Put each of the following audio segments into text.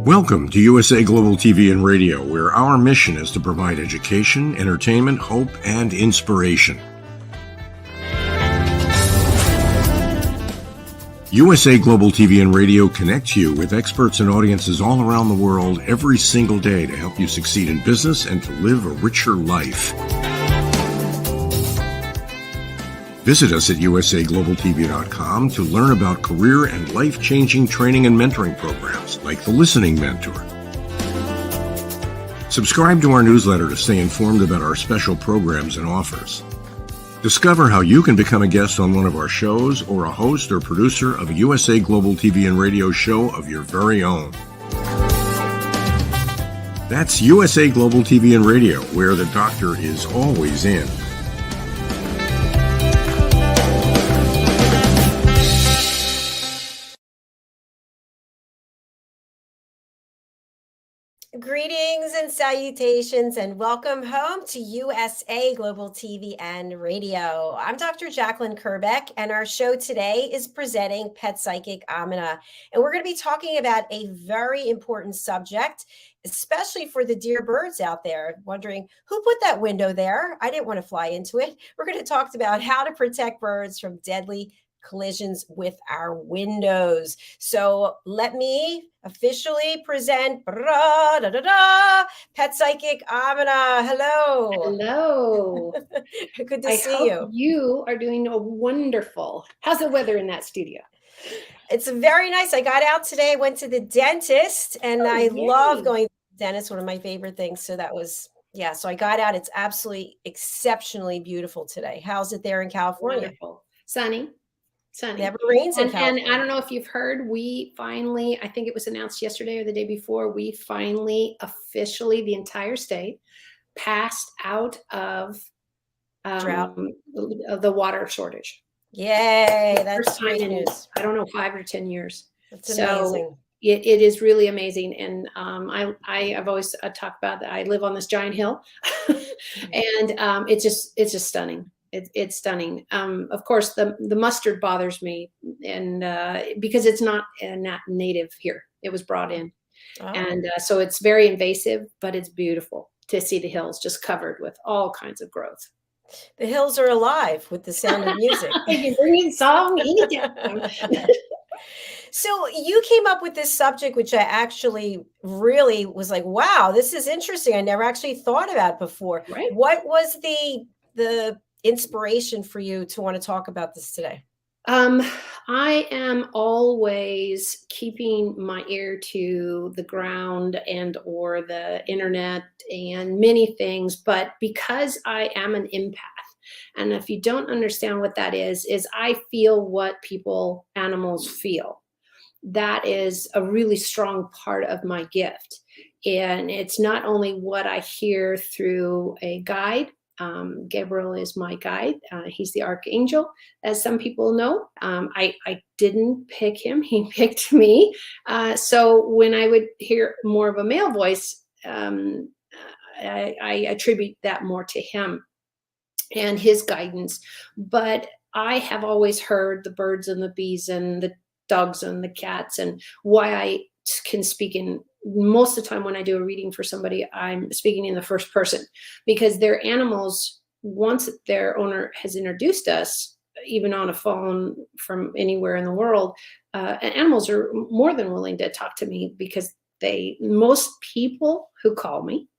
Welcome to USA Global TV and Radio, where our mission is to provide education, entertainment, hope, and inspiration. USA Global TV and Radio connects you with experts and audiences all around the world every single day to help you succeed in business and to live a richer life. Visit us at usaglobaltv.com to learn about career and life-changing training and mentoring programs like the Listening Mentor. Subscribe to our newsletter to stay informed about our special programs and offers. Discover how you can become a guest on one of our shows or a host or producer of a USA Global TV and Radio show of your very own. That's USA Global TV and Radio, where the doctor is always in. Greetings and salutations and welcome home to USA Global TV and Radio. I'm Dr. JACALYN KERBECK, and our show today is presenting Pet Psychic AMINAH. And we're going to be talking about a very important subject, especially for the dear birds out there wondering who put that window there. I didn't want to fly into it. We're going to talk about how to protect birds from deadly collisions with our windows. So let me officially present Pet Psychic AMINAH. Hello. Hello. Good to see you. You are doing wonderful. How's the weather in that studio? It's very nice. I got out today. I went to the dentist, and I love going to the dentist, one of my favorite things. So that was, so I got out. It's absolutely exceptionally beautiful today. How's it there in California? Wonderful. Sunny. Never rains in California. And I don't know if you've heard, we finally, I think it was announced yesterday or the day before, we finally officially, the entire state, passed out of drought, of the water shortage. Yay, that's great news. I don't know, 5 or 10 years. That's amazing. So it is really amazing. And I've always talked about that. I live on this giant hill and it's just stunning. It's stunning. Of course, the mustard bothers me, and because it's not native here, it was brought in, and so it's very invasive. But it's beautiful to see the hills just covered with all kinds of growth. The hills are alive with the sound of music. You bring in song anytime. So you came up with this subject, which I actually really was like, wow, this is interesting. I never actually thought about before. Right. What was the inspiration for you to want to talk about this today? I am always keeping my ear to the ground and or the internet and many things, but because I am an empath, and if you don't understand what that is I feel what animals feel. That is a really strong part of my gift. And it's not only what I hear through a guide. Gabriel is my guide. He's the archangel, as some people know. I didn't pick him. He picked me. So when I would hear more of a male voice, I attribute that more to him and his guidance. But I have always heard the birds and the bees and the dogs and the cats, and why I can speak in most of the time when I do a reading for somebody, I'm speaking in the first person, because they're animals. Once their owner has introduced us, even on a phone from anywhere in the world, animals are more than willing to talk to me, because most people who call me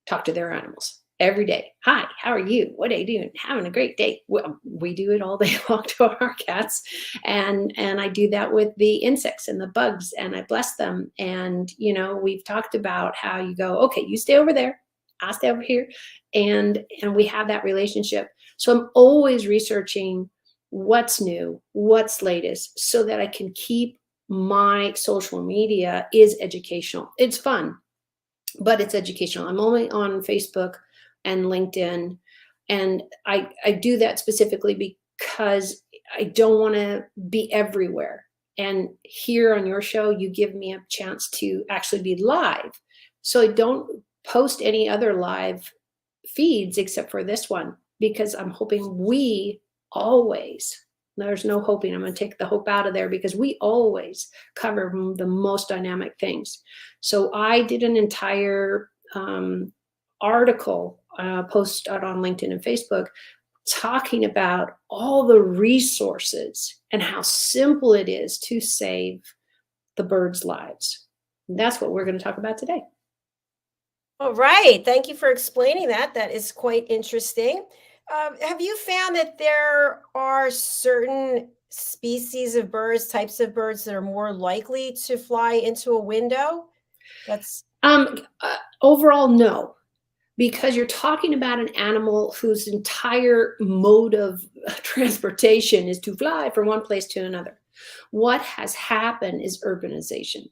talk to their animals every day. Hi, how are you? What are you doing? Having a great day. Well, we do it all day long to our cats. And I do that with the insects and the bugs, and I bless them. And, we've talked about how you go, okay, you stay over there, I'll stay over here. And we have that relationship. So I'm always researching what's new, what's latest, so that I can keep my social media is educational. It's fun, but it's educational. I'm only on Facebook and LinkedIn. And I do that specifically because I don't want to be everywhere. And here on your show, you give me a chance to actually be live. So I don't post any other live feeds except for this one, because I'm hoping we always There's no hoping. I'm going to take the hope out of there because we always cover the most dynamic things. So I did an entire article, post out on LinkedIn and Facebook, talking about all the resources and how simple it is to save the birds' lives. And that's what we're going to talk about today. All right. Thank you for explaining that. That is quite interesting. Have you found that there are certain species of birds, types of birds that are more likely to fly into a window? That's Overall, no, because you're talking about an animal whose entire mode of transportation is to fly from one place to another. What has happened is urbanization.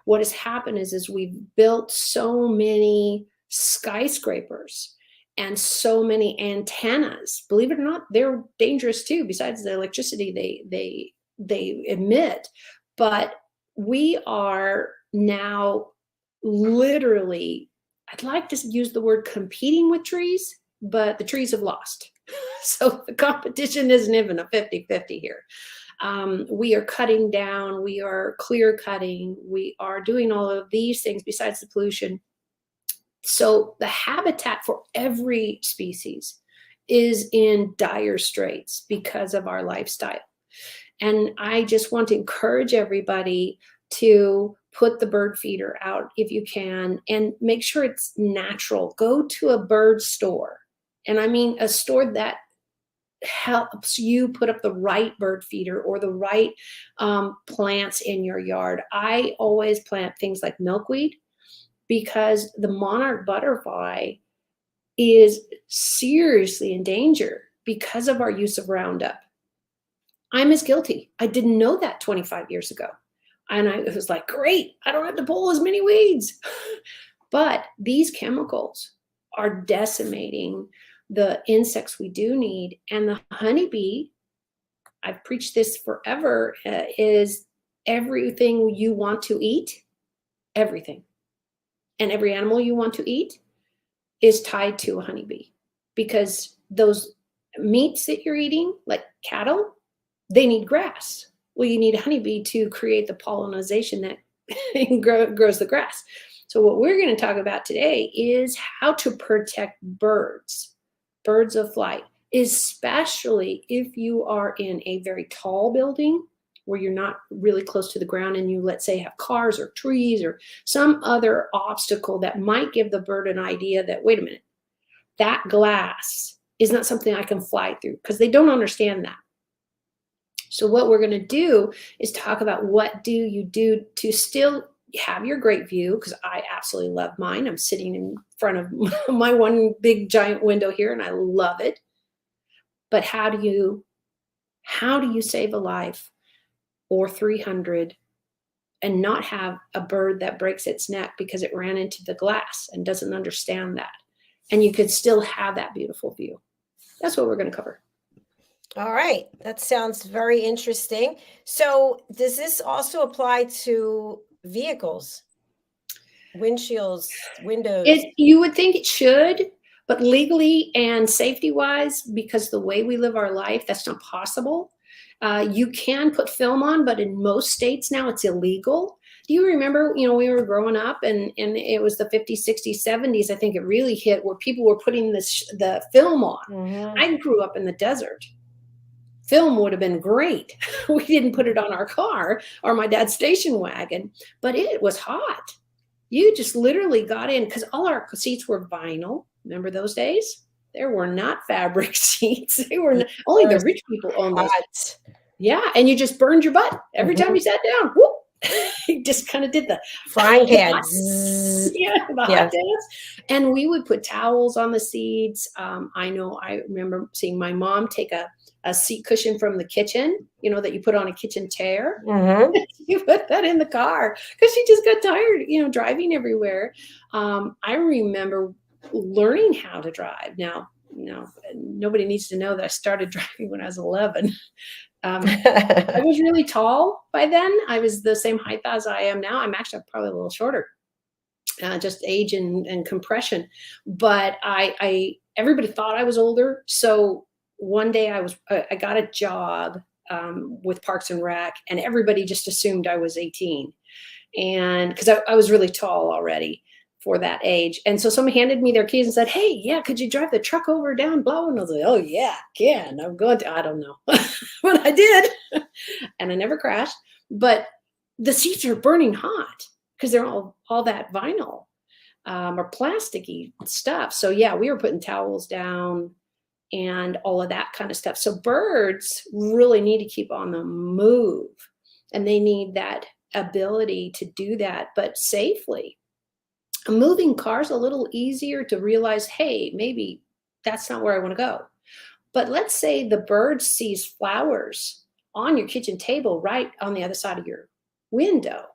What has happened is we've built so many skyscrapers and so many antennas. Believe it or not, they're dangerous too, besides the electricity they emit. But we are now literally, I'd like to use the word competing with trees, but the trees have lost. So the competition isn't even a 50-50 here. We are cutting down, we are clear cutting, we are doing all of these things besides the pollution. So the habitat for every species is in dire straits because of our lifestyle. And I just want to encourage everybody to put the bird feeder out if you can, and make sure it's natural. Go to a bird store. And I mean a store that helps you put up the right bird feeder or the right plants in your yard. I always plant things like milkweed, because the monarch butterfly is seriously in danger because of our use of Roundup. I'm as guilty. I didn't know that 25 years ago. And I was like, great, I don't have to pull as many weeds. But these chemicals are decimating the insects we do need. And the honeybee, I've preached this forever, is everything you want to eat, everything. And every animal you want to eat is tied to a honeybee, because those meats that you're eating, like cattle, they need grass. Well, you need a honeybee to create the pollination that grows the grass. So what we're going to talk about today is how to protect birds of flight, especially if you are in a very tall building where you're not really close to the ground and you, let's say, have cars or trees or some other obstacle that might give the bird an idea that, wait a minute, that glass is not something I can fly through, because they don't understand that. So what we're going to do is talk about what do you do to still have your great view, because I absolutely love mine. I'm sitting in front of my one big giant window here and I love it. But how do you save a life or 300 and not have a bird that breaks its neck because it ran into the glass and doesn't understand that? And you could still have that beautiful view. That's what we're going to cover. all right. That sounds very interesting. So does this also apply to vehicles, windshields, windows? You would think it should, but legally and safety wise, because the way we live our life, that's not possible. You can put film on, but in most states now it's illegal. Do you remember, we were growing up and it was the 50s, 60s, 70s, I think it really hit, where people were putting the film on. Mm-hmm. I grew up in the desert. Film would have been great. We didn't put it on our car or my dad's station wagon, but it was hot. You just literally got in, because all our seats were vinyl. Remember those days? There were not fabric seats. They were not, only the rich people owned those. Yeah, and you just burned your butt every time you sat down. Whoop. You just kind of did the frying pan. The hot dance. And we would put towels on the seats. I remember seeing my mom take a seat cushion from the kitchen, that you put on a kitchen chair. Mm-hmm. You put that in the car because she just got tired, driving everywhere. I remember learning how to drive. Now, nobody needs to know that I started driving when I was 11. I was really tall by then. I was the same height as I am now. I'm actually probably a little shorter, just age and compression. But everybody thought I was older. So one day I got a job with Parks and Rec, and everybody just assumed I was 18. And because I was really tall already for that age. And so somebody handed me their keys and said, hey, yeah, could you drive the truck over down Blau? And I was like, oh yeah, can. I'm going to, I don't know. But I did. And I never crashed. But the seats are burning hot because they're all that vinyl or plasticky stuff. So yeah, we were putting towels down and all of that kind of stuff. So birds really need to keep on the move, and they need that ability to do that, but safely. A moving car is a little easier to realize, hey, maybe that's not where I want to go. But let's say the bird sees flowers on your kitchen table right on the other side of your window.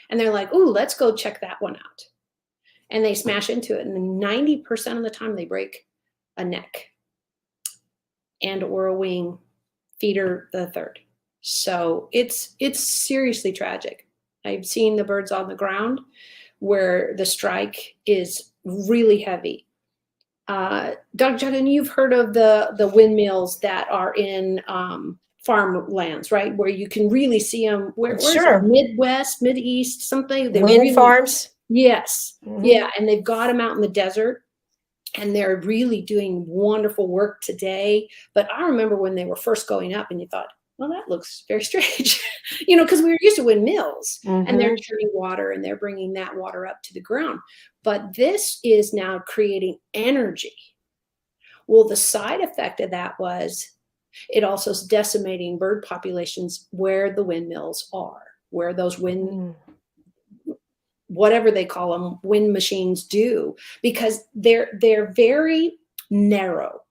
And they're like, ooh, let's go check that one out. And they smash into it. And 90% of the time they break a neck and or a wing, feeder the third. So it's seriously tragic. I've seen the birds on the ground where the strike is really heavy. Dr. JACALYN, you've heard of the windmills that are in farmlands, right? Where you can really see them. Where's Sure. Midwest, Mideast, something. Wind farms. Yes. Mhm. Yeah. And they've got them out in the desert. And they're really doing wonderful work today. But I remember when they were first going up and you thought, well, that looks very strange, because we were used to windmills and they're turning water and they're bringing that water up to the ground. But this is now creating energy. Well, the side effect of that was it also is decimating bird populations where the windmills are, where those whatever they call them, wind machines do, because they're very narrow.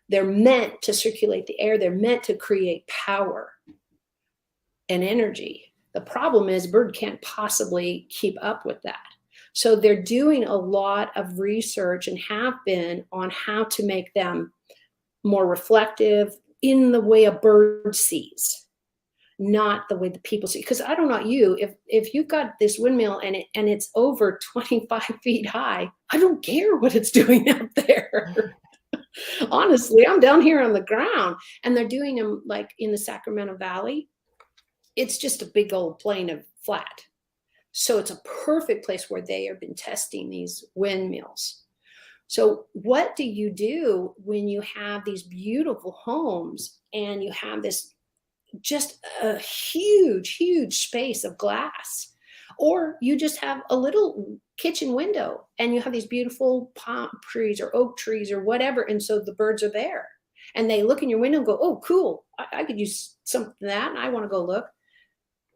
They're meant to circulate the air. They're meant to create power and energy. The problem is bird can't possibly keep up with that. So they're doing a lot of research and have been on how to make them more reflective in the way a bird sees, not the way the people see. Because I don't know you, if you've got this windmill and it's over 25 feet high, I don't care what it's doing out there. Honestly, I'm down here on the ground, and they're doing them like in the Sacramento Valley. It's just a big old plain of flat. So it's a perfect place where they have been testing these windmills. So what do you do when you have these beautiful homes and you have this just a huge, huge space of glass? Or you just have a little kitchen window and you have these beautiful palm trees or oak trees or whatever. And so the birds are there and they look in your window and go, oh, cool. I could use something of that and I want to go look.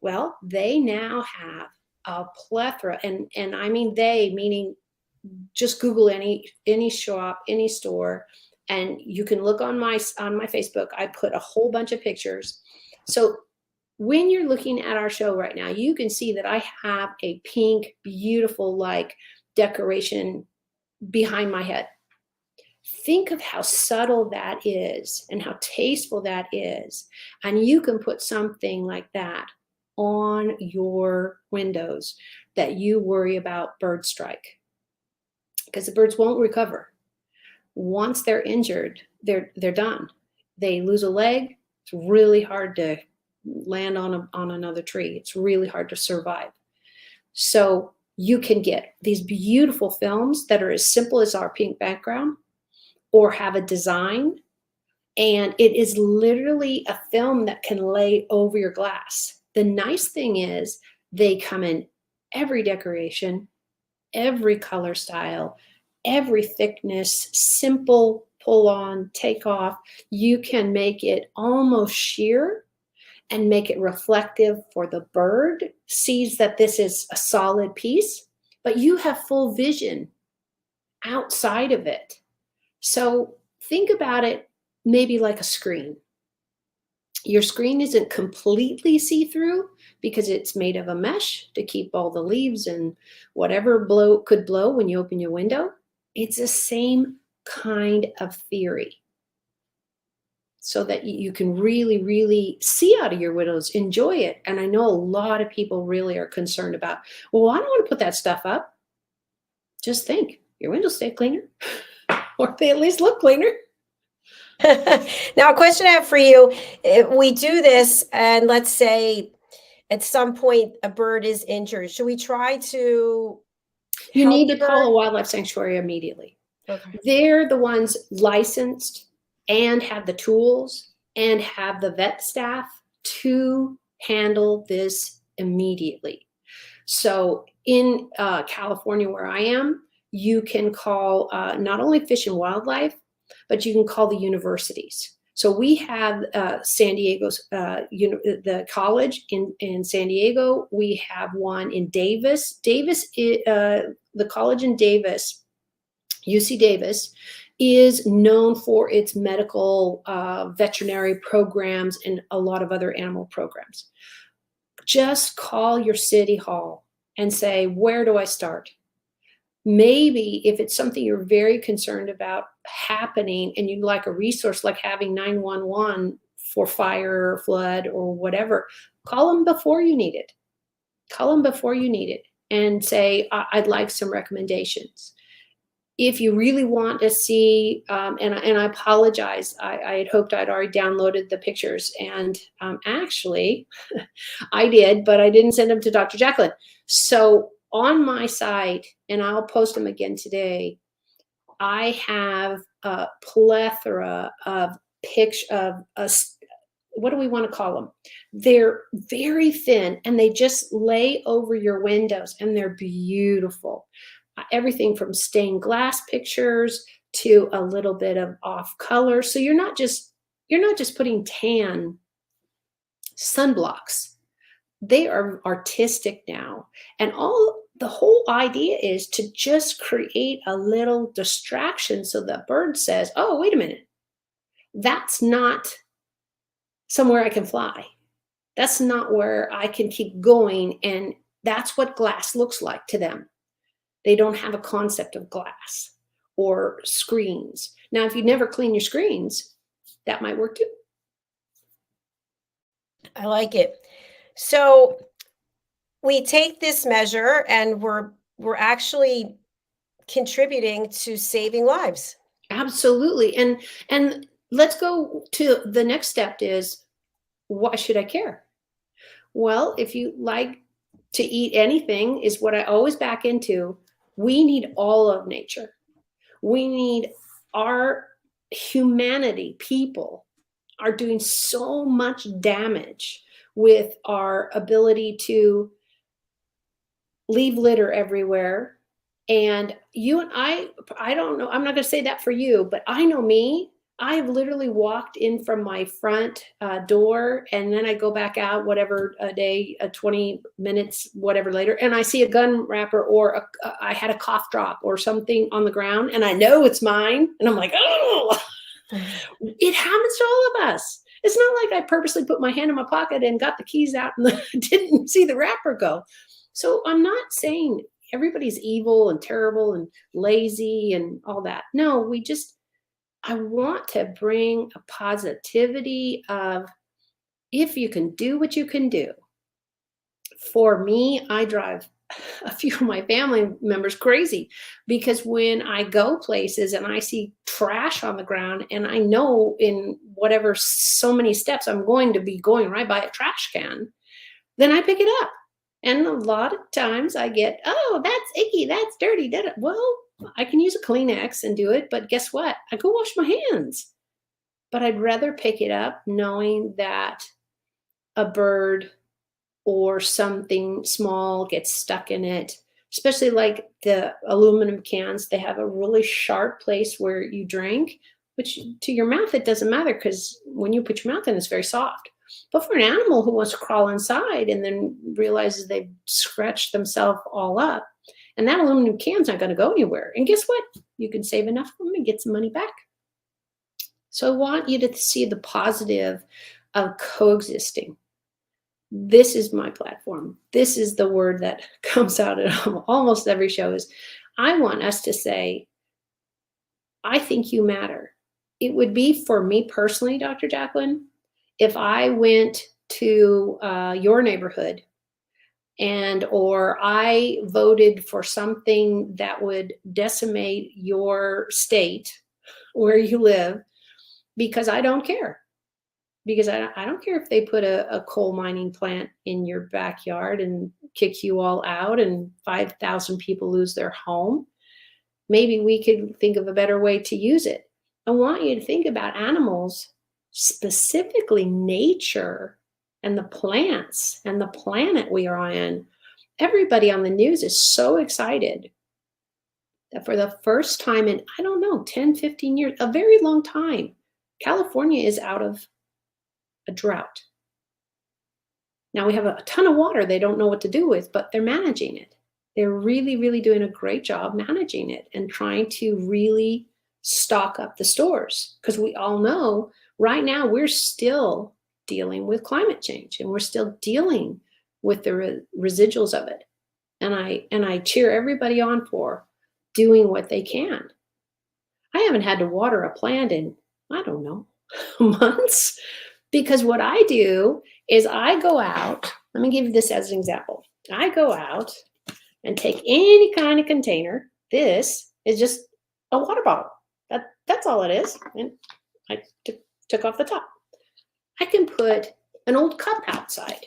Well, they now have a plethora. And I mean they, meaning just Google any shop, any store, and you can look on my Facebook. I put a whole bunch of pictures. So when you're looking at our show right now, you can see that I have a pink, beautiful, like decoration behind my head. Think of how subtle that is and how tasteful that is. And you can put something like that on your windows that you worry about bird strike, because the birds won't recover. Once they're injured, they're done. They lose a leg. It's really hard to land on another tree. It's really hard to survive. So you can get these beautiful films that are as simple as our pink background or have a design. And it is literally a film that can lay over your glass. The nice thing is they come in every decoration, every color style, every thickness, simple pull on, take off. You can make it almost sheer and make it reflective for the bird, sees that this is a solid piece, but you have full vision outside of it. So think about it maybe like a screen. Your screen isn't completely see-through because it's made of a mesh to keep all the leaves and whatever could blow when you open your window. It's the same kind of theory, so that you can really, really see out of your windows, enjoy it. And I know a lot of people really are concerned about, well, I don't want to put that stuff up. Just think, your windows stay cleaner, or they at least look cleaner. Now, a question I have for you, if we do this and let's say at some point a bird is injured, should we try to You help need the to call bird? a wildlife sanctuary immediately. Okay. They're the ones licensed and have the tools and have the vet staff to handle this immediately. So in California, where I am, you can call not only Fish and Wildlife, but you can call the universities. So we have San Diego's, the college in San Diego. We have one in Davis. The college in Davis, UC Davis, is known for its medical veterinary programs and a lot of other animal programs. Just call your city hall and say, where do I start? Maybe if it's something you're very concerned about happening and you'd like a resource like having 911 for fire or flood or whatever, call them before you need it. Call them before you need it and say, I'd like some recommendations. If you really want to see, and I apologize, I had hoped I'd already downloaded the pictures, and actually I did, but I didn't send them to Dr. Jacalyn. So on my site, and I'll post them again today, I have a plethora of pictures of what do we want to call them? They're very thin and they just lay over your windows and they're beautiful. Everything from stained glass pictures to a little bit of off color. So you're not just putting tan sunblocks. They are artistic now. And the whole idea is to just create a little distraction so the bird says, oh, wait a minute, that's not somewhere I can fly. That's not where I can keep going. And that's what glass looks like to them. They don't have a concept of glass or screens. Now, if you never clean your screens, that might work too. I like it. So we take this measure and we're actually contributing to saving lives. Absolutely. And let's go to the next step is, why should I care? Well, if you like to eat anything, is what I always back into. We need all of nature. We need our humanity. People are doing so much damage with our ability to leave litter everywhere. And you and I don't know, I'm not going to say that for you, but I know me. I have literally walked in from my front door and then I go back out, whatever, a day, 20 minutes, whatever later, and I see a gun wrapper or I had a cough drop or something on the ground and I know it's mine. And I'm like, oh, it happens to all of us. It's not like I purposely put my hand in my pocket and got the keys out and didn't see the wrapper go. So I'm not saying everybody's evil and terrible and lazy and all that. No, I want to bring a positivity of, if you can do what you can do. For me, I drive a few of my family members crazy because when I go places and I see trash on the ground and I know in whatever so many steps I'm going to be going right by a trash can, then I pick it up. And a lot of times I get, oh, that's icky, that's dirty. Well, I can use a Kleenex and do it, but guess what? I go wash my hands. But I'd rather pick it up knowing that a bird or something small gets stuck in it, especially like the aluminum cans. They have a really sharp place where you drink, which to your mouth, it doesn't matter because when you put your mouth in, it's very soft. But for an animal who wants to crawl inside and then realizes they've scratched themselves all up, and that aluminum can's not going to go anywhere. And guess what? You can save enough of them and get some money back. So I want you to see the positive of coexisting. This is my platform. This is the word that comes out at almost every show is, I want us to say, I think you matter. It would be for me personally, Dr. Jacalyn, if I went to your neighborhood or I voted for something that would decimate your state where you live, because I don't care. Because I don't care if they put a coal mining plant in your backyard and kick you all out and 5,000 people lose their home. Maybe we could think of a better way to use it. I want you to think about animals, specifically nature and the plants and the planet we are on. Everybody on the news is so excited that for the first time in, I don't know, 10, 15 years, a very long time, California is out of a drought. Now we have a ton of water they don't know what to do with, but they're managing it. They're really, really doing a great job managing it and trying to really stock up the stores. Because we all know right now we're still dealing with climate change and we're still dealing with the residuals of it. And I cheer everybody on for doing what they can. I haven't had to water a plant in, I don't know, months. Because what I do is I go out, let me give you this as an example. I go out and take any kind of container. This is just a water bottle. That's all it is. And I took off the top. I can put an old cup outside.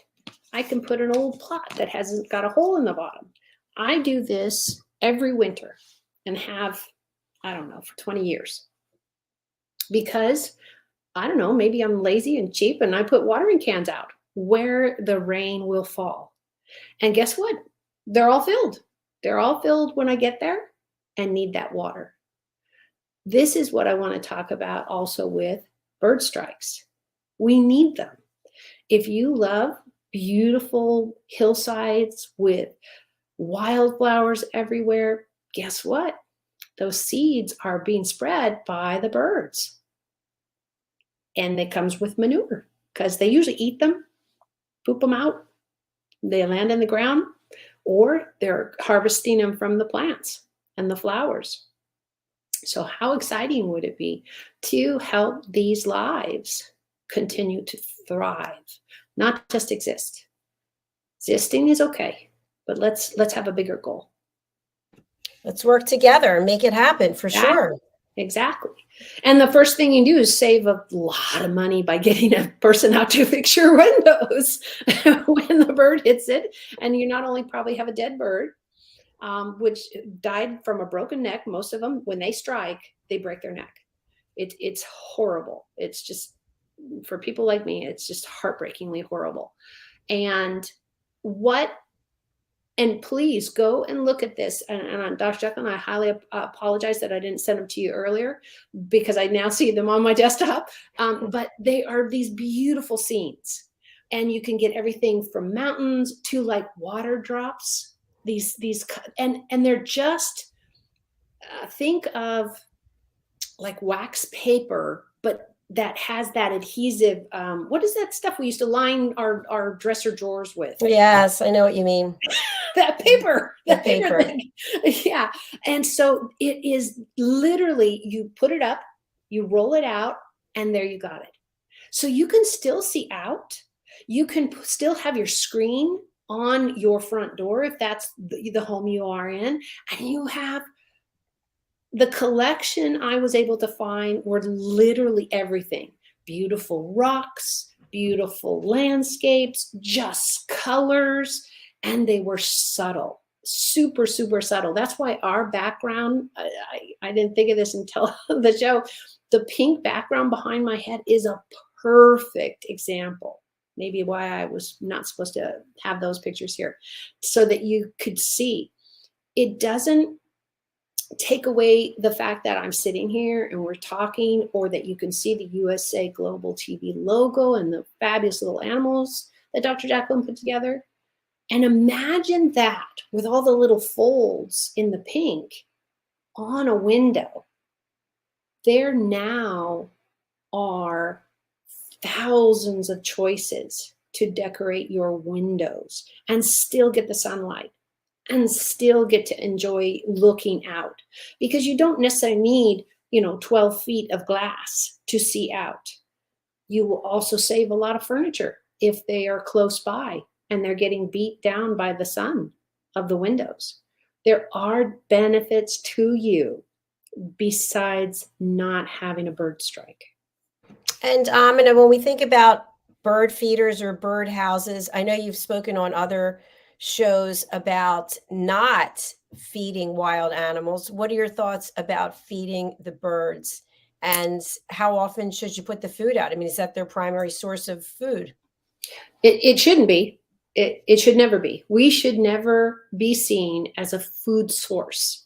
I can put an old pot that hasn't got a hole in the bottom. I do this every winter and have, I don't know, for 20 years. Because I don't know, maybe I'm lazy and cheap and I put watering cans out where the rain will fall. And guess what? They're all filled. They're all filled when I get there and need that water. This is what I want to talk about also with bird strikes. We need them. If you love beautiful hillsides with wildflowers everywhere, guess what? Those seeds are being spread by the birds. And it comes with manure because they usually eat them, poop them out. They land in the ground or they're harvesting them from the plants and the flowers. So how exciting would it be to help these lives continue to thrive, not just exist? Existing is okay, but let's have a bigger goal. Let's work together and make it happen for sure. Exactly. And the first thing you do is save a lot of money by getting a person out to fix your windows when the bird hits it. And you not only probably have a dead bird, which died from a broken neck. Most of them, when they strike, they break their neck. It's horrible. It's just, for people like me, it's just heartbreakingly horrible. And please go and look at this. And Dr. Jacalyn, I highly apologize that I didn't send them to you earlier because I now see them on my desktop. But they are these beautiful scenes. And you can get everything from mountains to like water drops. And they're just, think of like wax paper, but that has that adhesive, what is that stuff we used to line our dresser drawers with? Yes, I know what you mean. that paper. Thing. Yeah. And so it is literally, you put it up, you roll it out, and there you got it. So you can still see out. You can still have your screen on your front door if that's the home you are in. And you have the collection I was able to find were literally everything. Beautiful rocks, beautiful landscapes, just colors, and they were subtle, super, super subtle. That's why our background, I didn't think of this until the show, the pink background behind my head is a perfect example. Maybe why I was not supposed to have those pictures here, so that you could see. It doesn't take away the fact that I'm sitting here and we're talking, or that you can see the USA Global TV logo and the fabulous little animals that Dr. Jacalyn put together. And imagine that with all the little folds in the pink on a window. There now are thousands of choices to decorate your windows and still get the sunlight and still get to enjoy looking out, because you don't necessarily need, 12 feet of glass to see out. You will also save a lot of furniture if they are close by and they're getting beat down by the sun of the windows. There are benefits to you besides not having a bird strike. And when we think about bird feeders or bird houses, I know you've spoken on other shows about not feeding wild animals. What are your thoughts about feeding the birds? And how often should you put the food out? I mean, is that their primary source of food? It shouldn't be. It should never be. We should never be seen as a food source.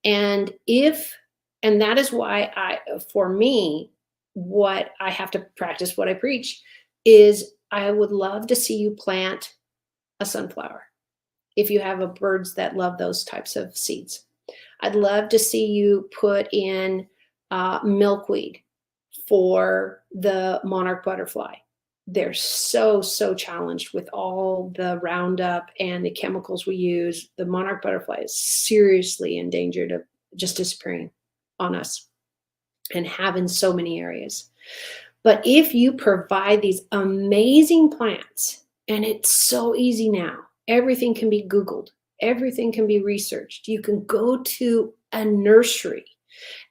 And that is why for me, what I have to practice, what I preach, is I would love to see you plant a sunflower if you have birds that love those types of seeds. I'd love to see you put in milkweed for the monarch butterfly. They're so challenged with all the Roundup and the chemicals we use. The monarch butterfly is seriously endangered of just disappearing on us and have in so many areas. But if you provide these amazing plants, and it's so easy now, everything can be Googled, everything can be researched. You can go to a nursery.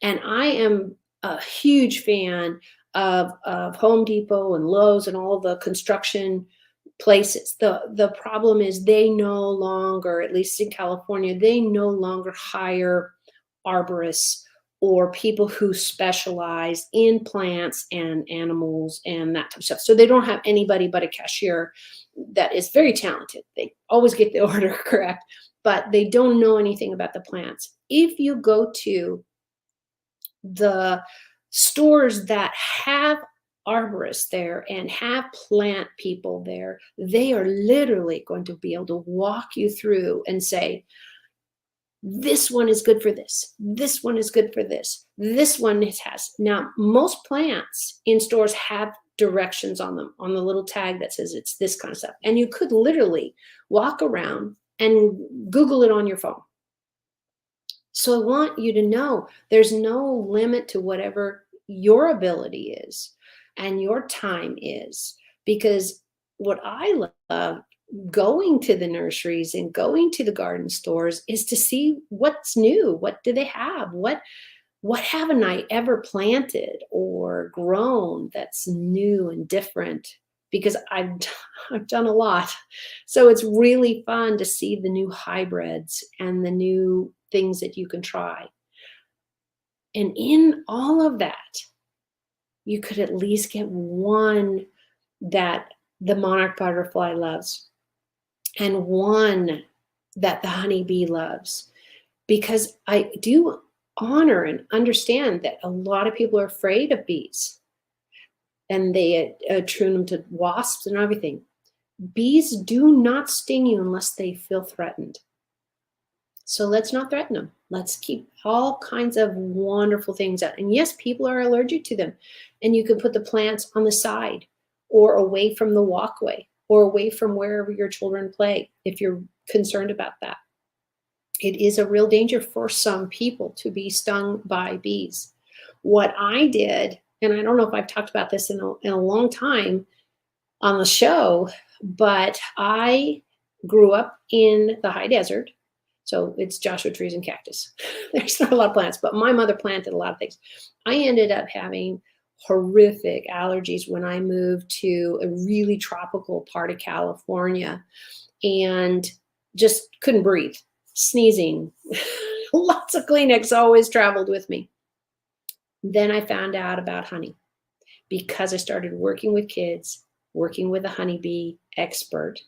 And I am a huge fan of Home Depot and Lowe's and all the construction places. The problem is they no longer, at least in California, they no longer hire arborists or people who specialize in plants and animals and that type of stuff. So they don't have anybody but a cashier that is very talented. They always get the order correct, but they don't know anything about the plants. If you go to the stores that have arborists there and have plant people there, they are literally going to be able to walk you through and say, this one is good for this. This one is good for this. This one has. Now, most plants in stores have directions on them, on the little tag that says it's this kind of stuff. And you could literally walk around and Google it on your phone. So I want you to know there's no limit to whatever your ability is and your time is, because what I love going to the nurseries and going to the garden stores is to see what's new. What do they have? What haven't I ever planted or grown that's new and different? Because I've done a lot. So it's really fun to see the new hybrids and the new things that you can try. And in all of that, you could at least get one that the monarch butterfly loves and one that the honeybee loves. Because I do honor and understand that a lot of people are afraid of bees and they attune them to wasps and everything. Bees do not sting you unless they feel threatened. So let's not threaten them. Let's keep all kinds of wonderful things out. And yes, people are allergic to them. And you can put the plants on the side or away from the walkway or away from wherever your children play if you're concerned about that. It is a real danger for some people to be stung by bees. What I did, and I don't know if I've talked about this in a long time on the show, but I grew up in the high desert. So it's Joshua trees and cactus. There's not a lot of plants, but my mother planted a lot of things. I ended up having horrific allergies when I moved to a really tropical part of California and just couldn't breathe, sneezing. Lots of Kleenex always traveled with me. Then I found out about honey because I started working with kids, working with a honeybee expert.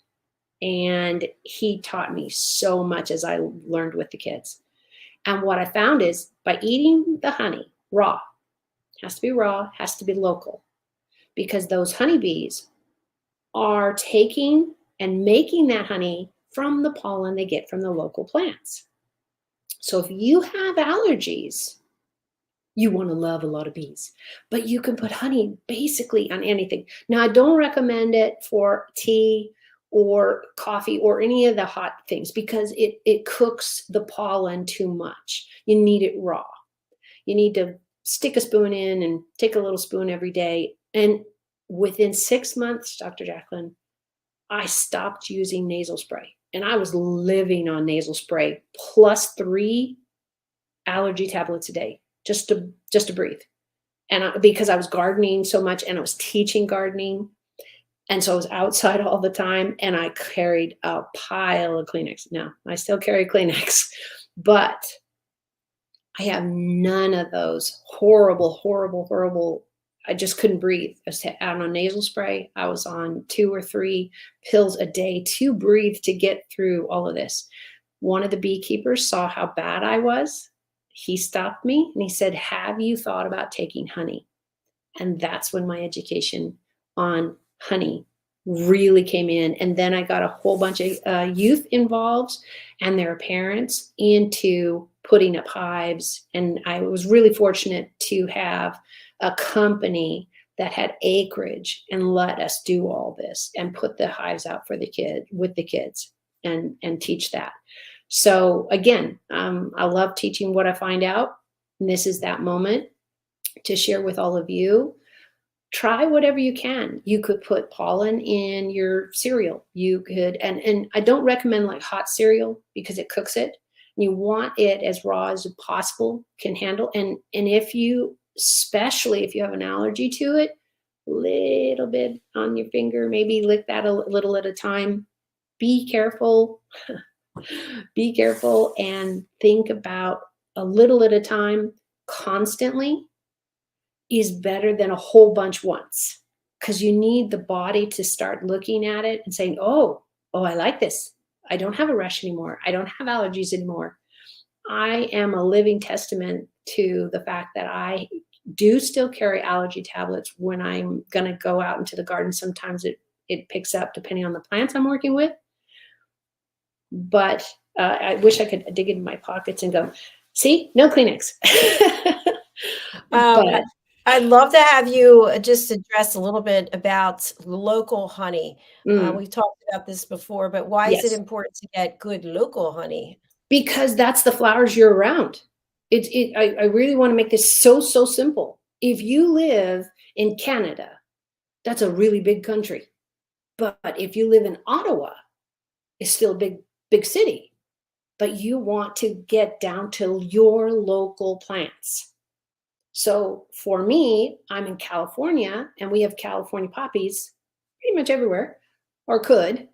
And he taught me so much as I learned with the kids. And what I found is by eating the honey raw, has to be raw, has to be local, because those honeybees are taking and making that honey from the pollen they get from the local plants. So if you have allergies, you want to love a lot of bees, but you can put honey basically on anything. Now, I don't recommend it for tea or coffee or any of the hot things because it cooks the pollen too much. You need it raw. You need to stick a spoon in and take a little spoon every day. And within 6 months, Dr. Jacalyn, I stopped using nasal spray. And I was living on nasal spray plus 3 allergy tablets a day just to breathe. And because I was gardening so much and I was teaching gardening. And so I was outside all the time, and I carried a pile of Kleenex. Now, I still carry Kleenex, but I have none of those horrible, horrible, horrible. I just couldn't breathe. I was out on nasal spray. I was on 2 or 3 pills a day to breathe to get through all of this. One of the beekeepers saw how bad I was. He stopped me and he said, "Have you thought about taking honey?" And that's when my education on honey really came in. And then I got a whole bunch of youth involved and their parents into putting up hives. And I was really fortunate to have a company that had acreage and let us do all this and put the hives out for the kids and teach that. So again, I love teaching what I find out. And this is that moment to share with all of you. Try whatever you can. You could put pollen in your cereal. You could, and I don't recommend like hot cereal because it cooks it. You want it as raw as possible, can handle. And if you, especially if you have an allergy to it, little bit on your finger, maybe lick that a little at a time. Be careful. Be careful and think about a little at a time constantly is better than a whole bunch once, because you need the body to start looking at it and saying, oh, I like this. I don't have a rash anymore. I don't have allergies anymore. I am a living testament to the fact that I do still carry allergy tablets when I'm going to go out into the garden. Sometimes it picks up depending on the plants I'm working with. But I wish I could dig into my pockets and go, see, no Kleenex. But I'd love to have you just address a little bit about local honey. We've talked about this before, but why is it yes, important to get good local honey? because that's the flowers you're around. I really want to make this so simple. If you live in Canada, that's a really big country. But if you live in Ottawa, it's still a big city. But you want to get down to your local plants. So for me, I'm in California and we have California poppies pretty much everywhere, or could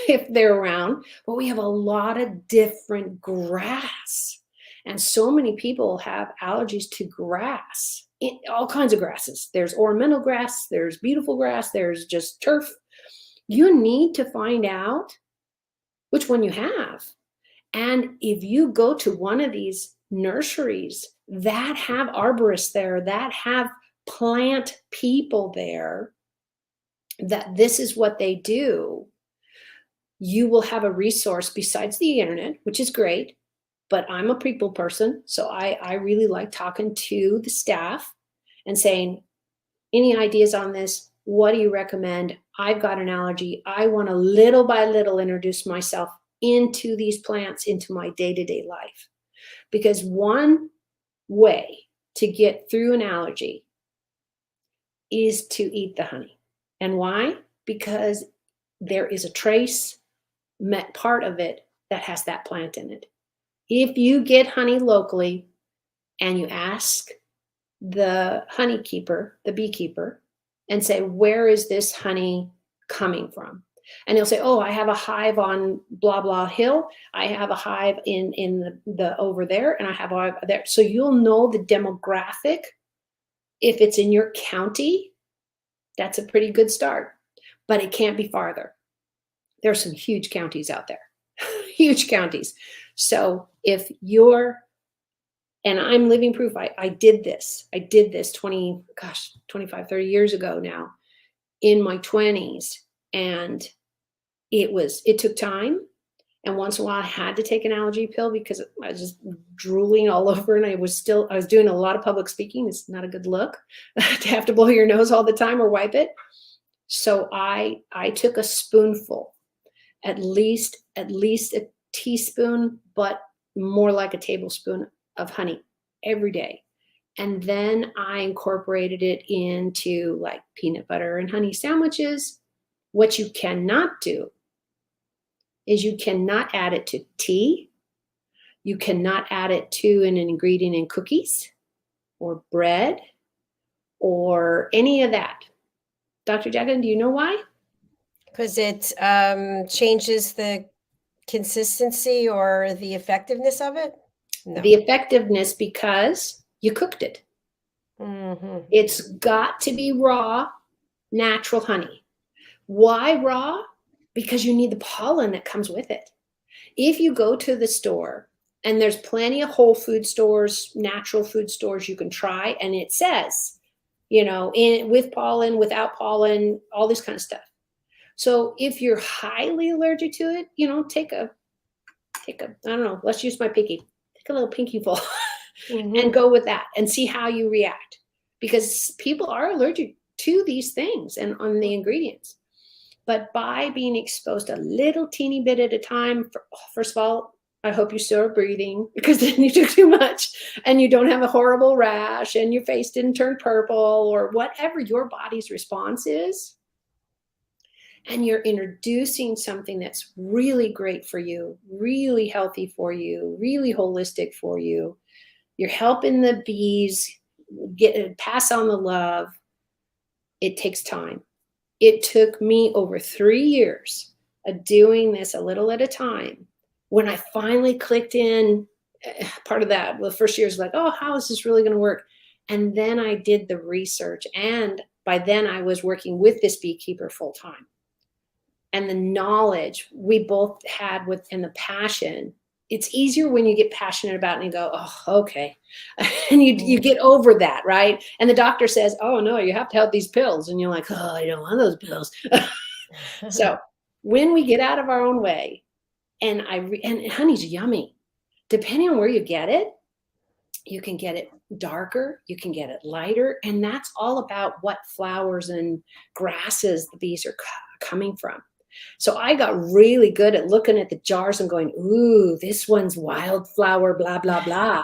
if they're around, but we have a lot of different grass. And so many people have allergies to grass, all kinds of grasses. There's ornamental grass, there's beautiful grass, there's just turf. You need to find out which one you have. And if you go to one of these nurseries that have arborists there, that have plant people there, that this is what they do, you will have a resource besides the internet, which is great. But I'm a people person, so I really like talking to the staff and saying, any ideas on this? What do you recommend? I've got an allergy. I want to little by little introduce myself into these plants, into my day-to-day life. Because one way to get through an allergy is to eat the honey. And why? Because there is a trace part of it that has that plant in it. If you get honey locally and you ask the honey keeper, the beekeeper, and say, where is this honey coming from? And he'll say, oh, I have a hive on blah, blah hill. I have a hive in the over there, and I have a hive there. So you'll know the demographic. If it's in your county, that's a pretty good start, but it can't be farther. There's some huge counties out there, huge counties. So if you're, and I'm living proof, I did this 25, 30 years ago now in my 20s. And it took time. And once in a while I had to take an allergy pill because I was just drooling all over. And I was doing a lot of public speaking. It's not a good look to have to blow your nose all the time or wipe it. So I took a spoonful, at least a teaspoon, but more like a tablespoon of honey every day. And then I incorporated it into like peanut butter and honey sandwiches. What you cannot do is you cannot add it to tea. You cannot add it to an ingredient in cookies or bread or any of that. Dr. Jacalyn, do you know why? Because it changes the consistency or the effectiveness of it? No. The effectiveness, because you cooked it. Mm-hmm. It's got to be raw, natural honey. Why raw? Because you need the pollen that comes with it. If you go to the store, and there's plenty of whole food stores, natural food stores you can try, and it says, with pollen, without pollen, all this kind of stuff. So if you're highly allergic to it, take a, I don't know, let's use my pinky. Take a little pinky full and go with that and see how you react. Because people are allergic to these things and on the ingredients. But by being exposed a little teeny bit at a time, first of all, I hope you still are breathing, because then you took too much and you don't have a horrible rash and your face didn't turn purple or whatever your body's response is. And you're introducing something that's really great for you, really healthy for you, really holistic for you. You're helping the bees pass on the love. It takes time. It took me over 3 years of doing this a little at a time. When I finally clicked in, part of that, the first year was like, oh, how is this really going to work? And then I did the research. And by then I was working with this beekeeper full time. And the knowledge we both had and the passion, it's easier when you get passionate about it and you go, oh, okay. And you get over that, right? And the doctor says, oh, no, you have to have these pills. And you're like, oh, I don't want those pills. So when we get out of our own way, and honey's yummy. Depending on where you get it, you can get it darker, you can get it lighter. And that's all about what flowers and grasses the bees are coming from. So I got really good at looking at the jars and going, ooh, this one's wildflower, blah, blah, blah.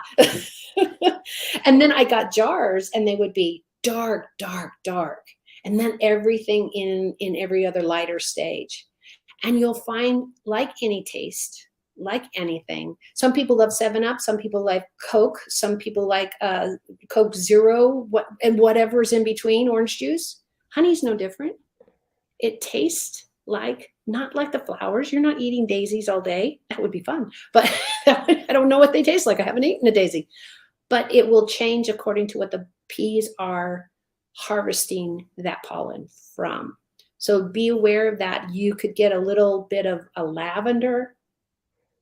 And then I got jars and they would be dark, dark, dark. And then everything in every other lighter stage. And you'll find, like any taste, like anything, some people love 7-Up, some people like Coke, some people like Coke Zero, and whatever's in between, orange juice. Honey's no different. It tastes not like the flowers. You're not eating daisies all day. That would be fun. But I don't know what they taste like. I haven't eaten a daisy. But it will change according to what the bees are harvesting that pollen from. So be aware of that. You could get a little bit of a lavender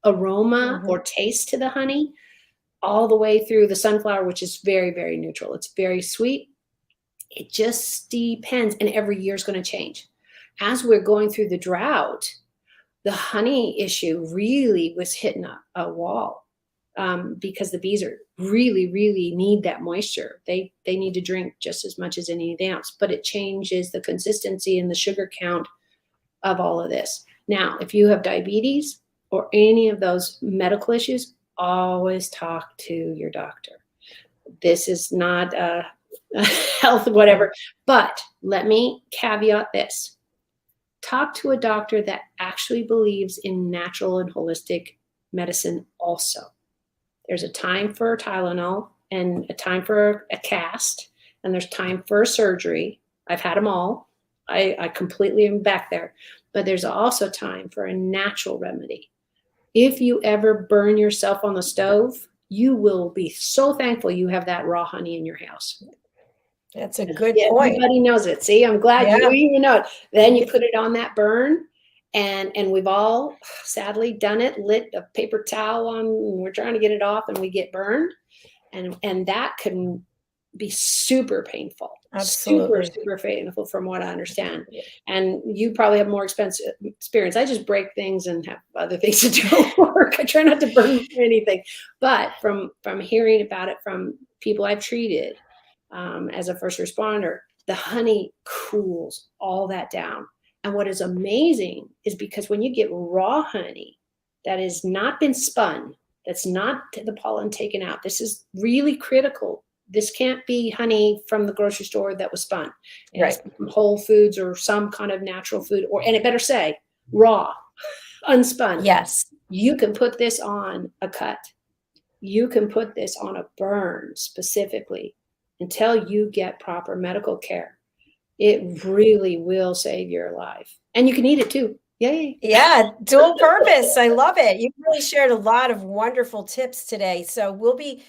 aroma or taste to the honey, all the way through the sunflower, which is very, very neutral. It's very sweet. It just depends. And every year is going to change. As we're going through the drought, the honey issue really was hitting a wall, because the bees really, really need that moisture. They need to drink just as much as anything else, but it changes the consistency and the sugar count of all of this. Now, if you have diabetes or any of those medical issues, always talk to your doctor. This is not health, whatever, but let me caveat this. Talk to a doctor that actually believes in natural and holistic medicine also. There's a time for Tylenol and a time for a cast, and there's time for a surgery. I've had them all. I completely am back there. But there's also time for a natural remedy. If you ever burn yourself on the stove, you will be so thankful you have that raw honey in your house. That's a good point. Everybody knows it. See, I'm glad you even know it. Then you put it on that burn, and we've all sadly done it, lit a paper towel on, and we're trying to get it off, and we get burned. And that can be super painful. Absolutely. Super painful from what I understand. And you probably have more experience. I just break things and have other things to do at work. I try not to burn anything. But from hearing about it from people I've treated as a first responder, the honey cools all that down. And what is amazing is because when you get raw honey that has not been spun, that's not the pollen taken out, this is really critical. This can't be honey from the grocery store that was spun. It's from Whole Foods or some kind of natural food, and it better say raw, unspun. Yes. You can put this on a cut. You can put this on a burn specifically until you get proper medical care. It really will save your life. And you can eat it too. Yay. Yeah, dual purpose. I love it. You really shared a lot of wonderful tips today. So we'll be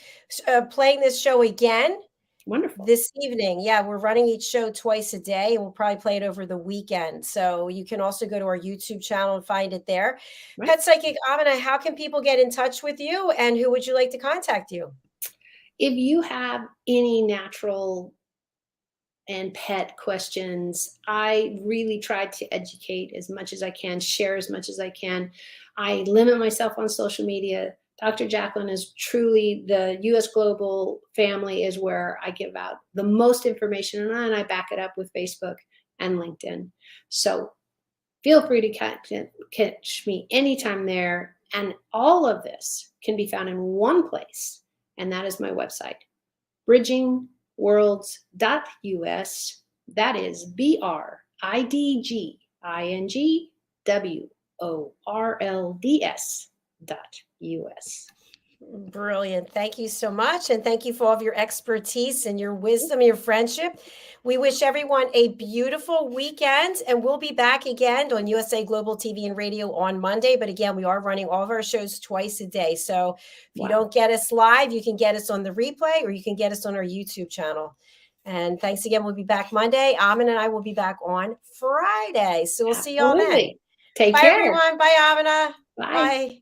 playing this show again Wonderful. this evening. Yeah, we're running each show twice a day, and we'll probably play it over the weekend. So you can also go to our YouTube channel and find it there. Right. Pet Psychic Amina, how can people get in touch with you, and who would you like to contact you? If you have any natural and pet questions, I really try to educate as much as I can, share as much as I can. I limit myself on social media. Dr. Jacalyn is truly, the US Global family is where I give out the most information, and I back it up with Facebook and LinkedIn. So feel free to catch me anytime there. And all of this can be found in one place, and that is my website, bridgingworlds.us. That is bridgingworlds.us. Brilliant. Thank you so much. And thank you for all of your expertise and your wisdom, your friendship. We wish everyone a beautiful weekend, and we'll be back again on USA Global TV and Radio on Monday. But again, we are running all of our shows twice a day. So if you don't get us live, you can get us on the replay, or you can get us on our YouTube channel. And thanks again. We'll be back Monday. Amina and I will be back on Friday. So we'll see y'all then. Take Bye, care. everyone. Bye, Amina. Bye. Bye.